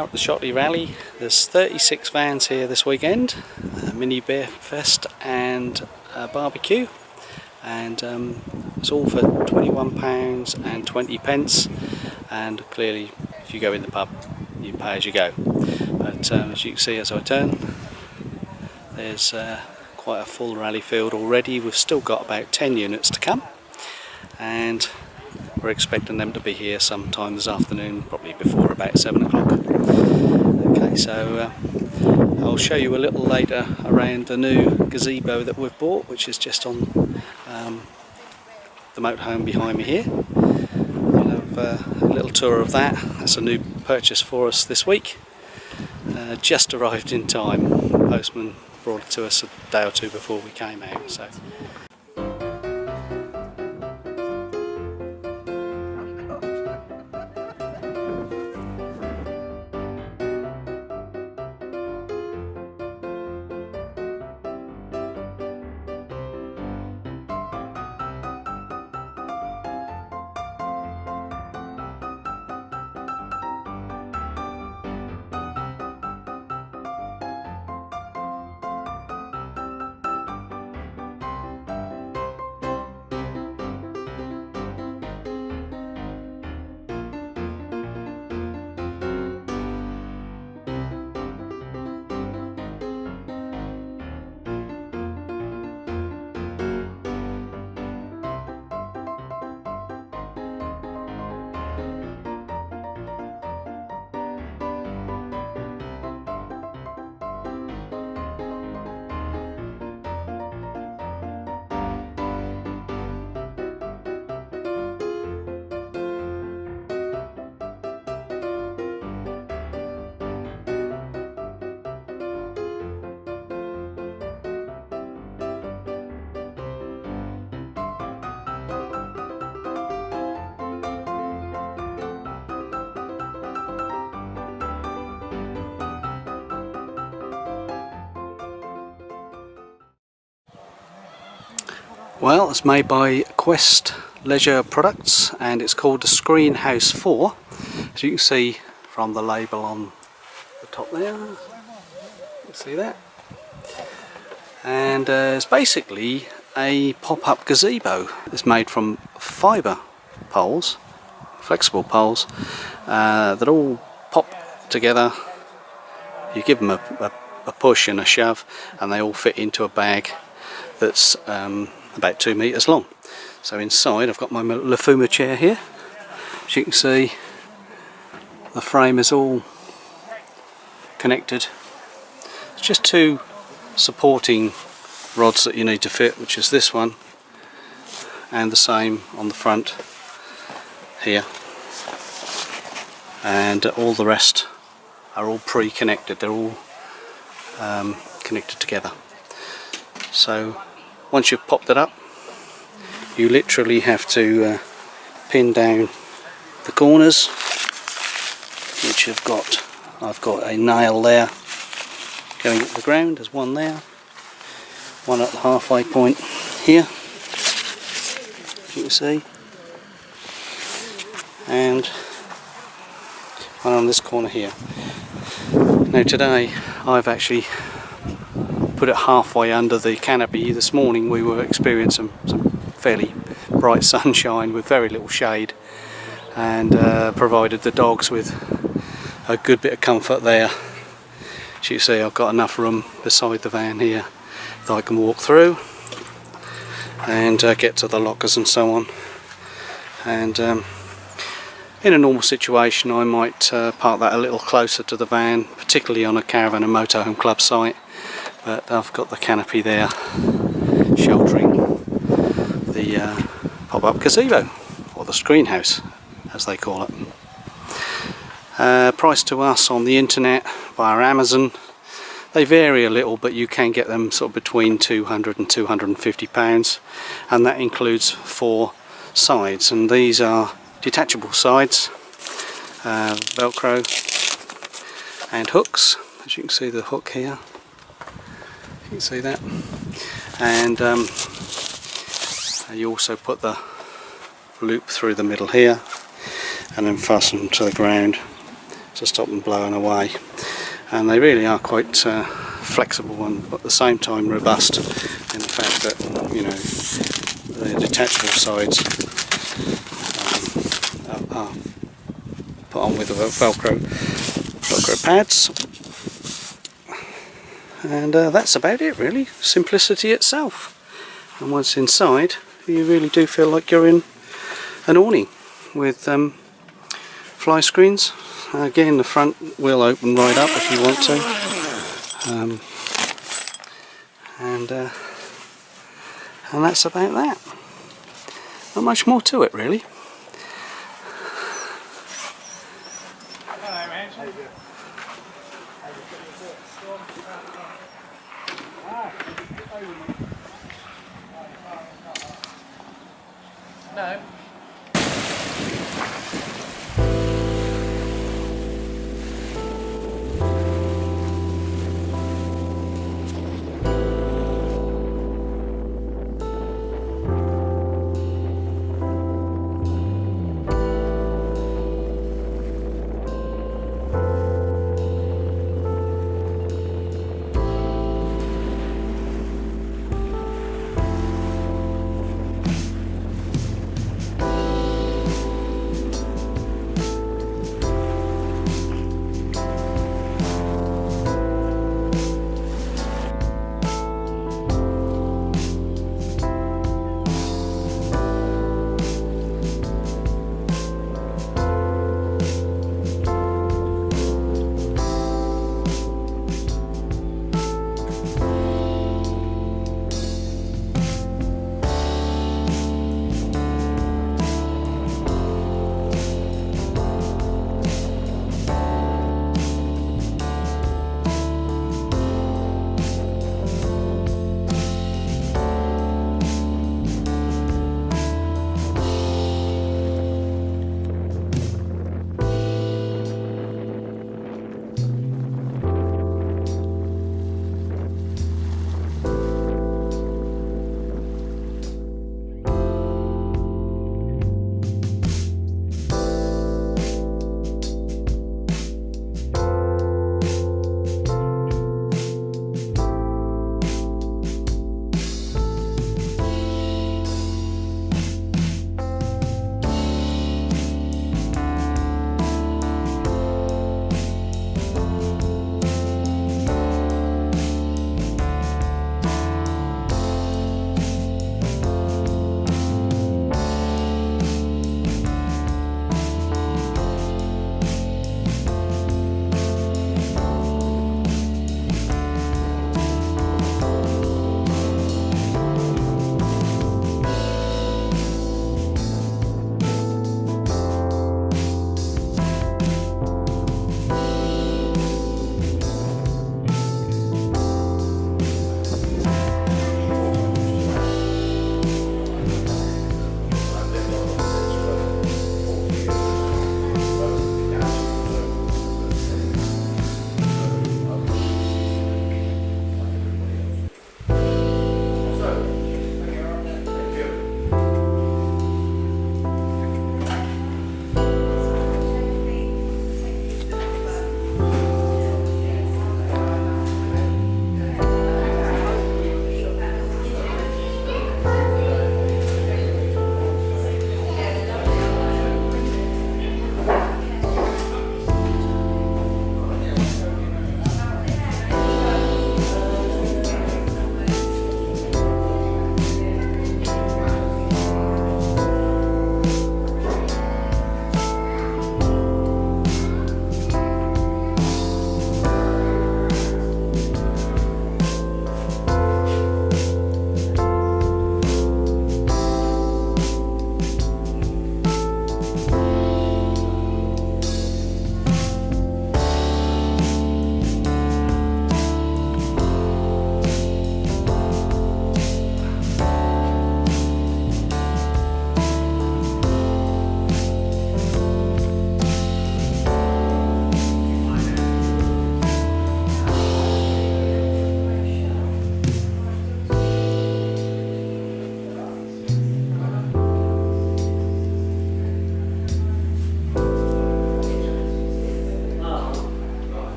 are at the Shotley Rally. There's 36 vans here this weekend, a mini beer fest and a barbecue, and it's all for £21 and 20 pence, and clearly if you go in the pub you pay as you go. But as you can see as I turn, there's quite a full rally field already. We've still got about 10 units to come, and we're expecting them to be here sometime this afternoon, probably before about 7 o'clock. Okay, so I'll show you a little later around the new gazebo that we've bought, which is just on the motorhome behind me here. We'll have a little tour of that. That's a new purchase for us this week. Just arrived in time. The postman brought it to us a day or two before we came out. So. Well, it's made by Quest Leisure Products and it's called the Screen House 4, as you can see from the label on the top there. You can see that. And it's basically a pop-up gazebo. It's made from fibre poles, flexible poles, that all pop together. You give them a push and a shove and they all fit into a bag that's about 2 meters long. So inside I've got my Lafuma chair here. As you can see, the frame is all connected. It's just 2 supporting rods that you need to fit, which is this one and the same on the front here, and all the rest are all pre-connected. They're all connected together. So once you've popped it up, you literally have to pin down the corners, which I've got a nail there going at the ground. There's one there, one at the halfway point here, as you can see, and one on this corner here. Now today I've actually put it halfway under the canopy. This morning we were experiencing some fairly bright sunshine with very little shade, and provided the dogs with a good bit of comfort there. As you see, I've got enough room beside the van here that I can walk through and get to the lockers and so on. And in a normal situation I might park that a little closer to the van, particularly on a caravan and motorhome club site. But I've got the canopy there sheltering the pop-up gazebo, or the screen house as they call it. Price to us on the internet via Amazon, they vary a little, but you can get them sort of between £200 and £250, and that includes 4 sides, and these are detachable sides, Velcro and hooks. As you can see, the hook here, you can see that, and you also put the loop through the middle here and then fasten to the ground. to stop them blowing away. And they really are quite flexible and at the same time robust in the fact that, you know, the detachable sides are put on with the Velcro pads. And that's about it really, simplicity itself. And once inside you really do feel like you're in an awning with fly screens. Again, the front will open right up if you want to. And that's about that. Not much more to it really. No.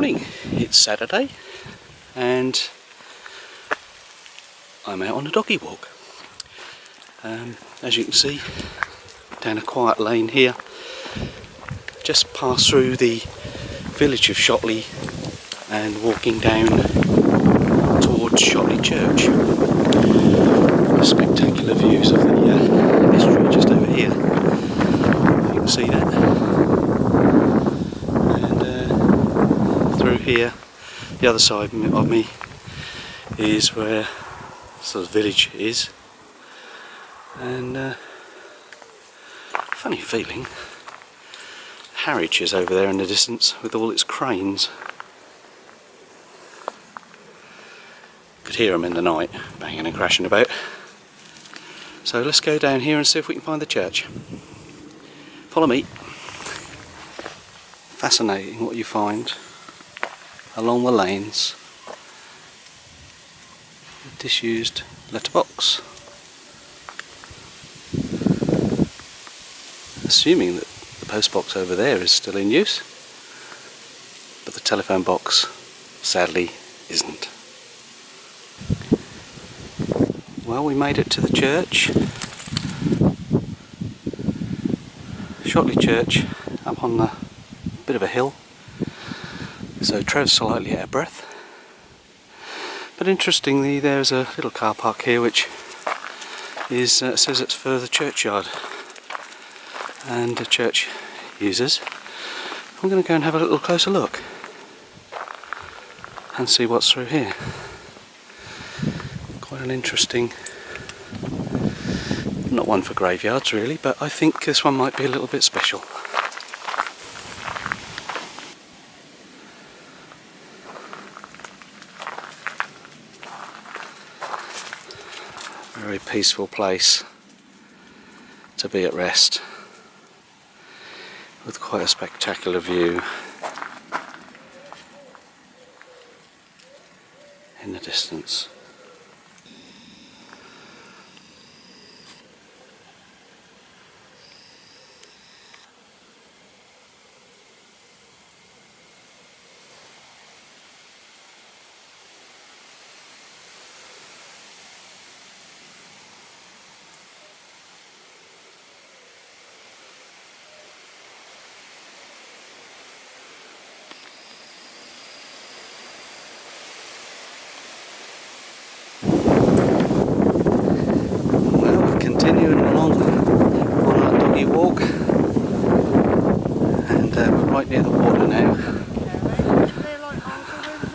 morning. It's Saturday and I'm out on a doggy walk. As you can see, down a quiet lane here, just passed through the village of Shotley and walking down towards Shotley Church. Spectacular views of the history just over here. You can see that. And through here, the other side of me is where sort of village is. And funny feeling, Harwich is over there in the distance with all its cranes. Could hear them in the night, banging and crashing about. So let's go down here and see if we can find the church. Follow me. Fascinating what you find along the lanes. A disused letterbox. Assuming that the post box over there is still in use, but the telephone box sadly isn't. Well, we made it to the church. Shotley Church, up on the bit of a hill, so Trev's slightly out of breath. But interestingly, there's a little car park here which is says it's for the churchyard and the church users. I'm going to go and have a little closer look and see what's through here. Quite an interesting, not one for graveyards really, but I think this one might be a little bit special. Very peaceful place to be at rest, with quite a spectacular view in the distance. Continuing along on our doggy walk, and we're right near the water now.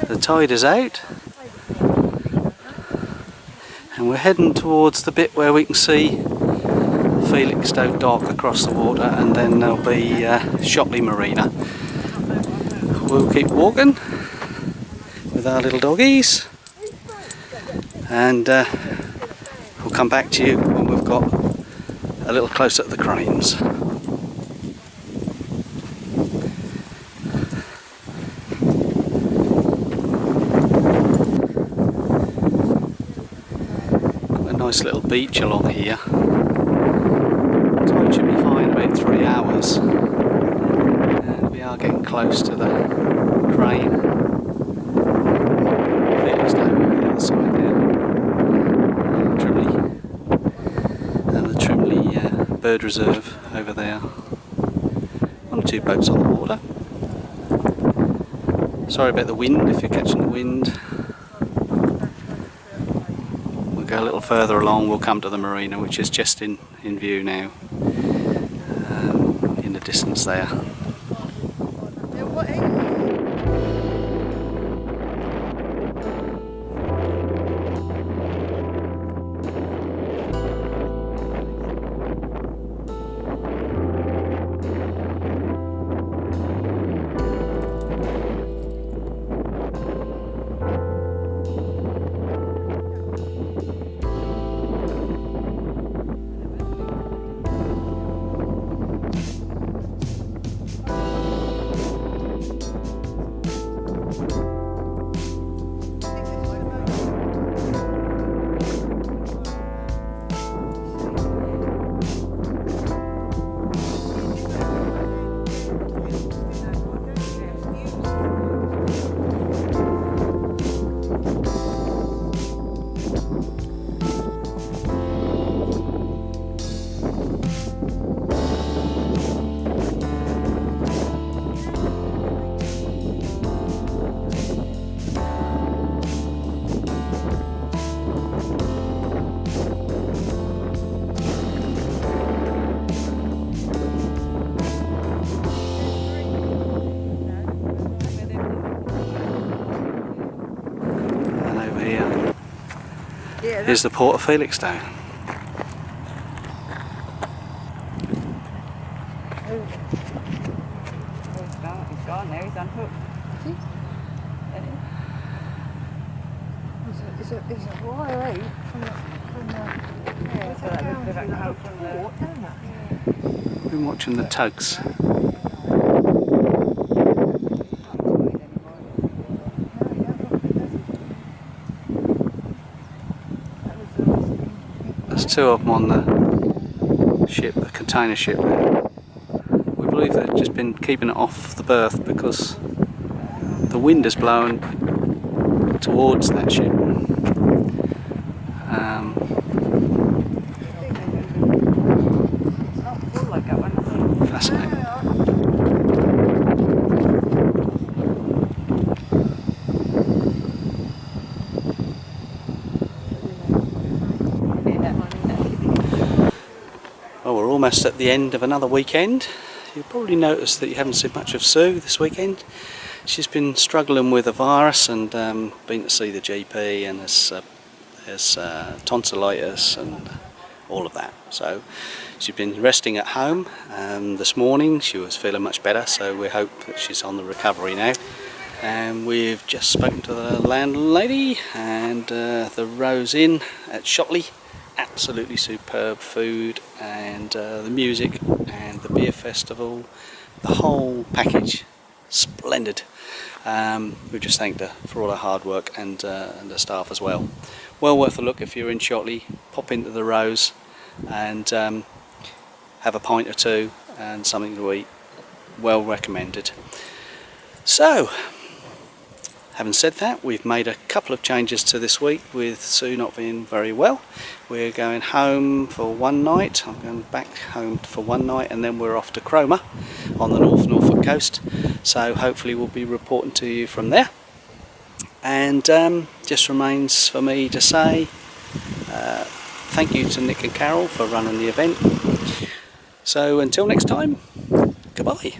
The tide is out and we're heading towards the bit where we can see Felixstowe Dock across the water, and then there'll be Shotley Marina. We'll keep walking with our little doggies and we'll come back to you when we've got a little closer to the cranes. Got a nice little beach along here. Tide should be high in about 3 hours. And we are getting close to the crane. Felixstowe on the other side there. Bird reserve over there. 1 or 2 boats on the water. Sorry about the wind if you're catching the wind. We'll go a little further along, we'll come to the marina, which is just in view now, in the distance there. Here's the port of Felixstowe. He's gone now, he's unhooked. Is it? It's a wire out from the We've been watching the tugs. There's two of them on the ship, the container ship. We believe they've just been keeping it off the berth because the wind is blowing towards that ship. Fascinating. Well, we're almost at the end of another weekend. You'll probably notice that you haven't seen much of Sue this weekend. She's been struggling with a virus and been to see the GP, and there's tonsillitis and all of that. So she's been resting at home. This morning she was feeling much better, so we hope that she's on the recovery now. And we've just spoken to the landlady, and the Rose Inn at Shotley. Absolutely superb food, and the music and the beer festival, the whole package, splendid. We just thanked her for all her hard work, and the staff as well. Well worth a look if you're in Shotley. Pop into the Rose and have a pint or two and something to eat. Well recommended. So, having said that, we've made a couple of changes to this week with Sue not being very well. We're going home for one night. I'm going back home for one night, and then we're off to Cromer on the Norfolk coast. So hopefully we'll be reporting to you from there. And just remains for me to say thank you to Nick and Carol for running the event. So until next time, goodbye.